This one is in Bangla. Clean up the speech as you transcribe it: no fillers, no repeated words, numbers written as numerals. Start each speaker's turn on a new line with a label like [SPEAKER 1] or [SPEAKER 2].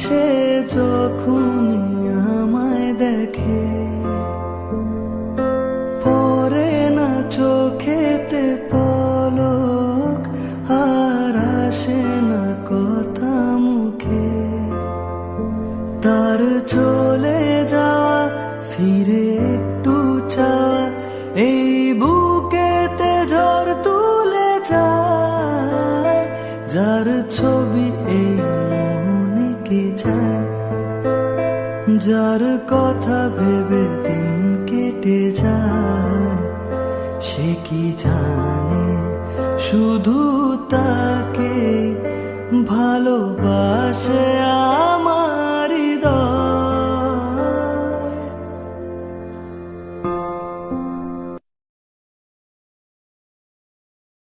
[SPEAKER 1] সে যখনই আমায় দেখে, পরে না চোখেতে পলক, আর আসে না কথা মুখে। তার চলে যাওয়া, ফিরে একটু চাওয়া, এই বুকেতে ঝড় তুলে যায়। যার ছবি এই মনে কে যায়, যার কথা ভেবে দিন কেটে যায়, সে কি জানে শুধু তাকে ভালোবাসে।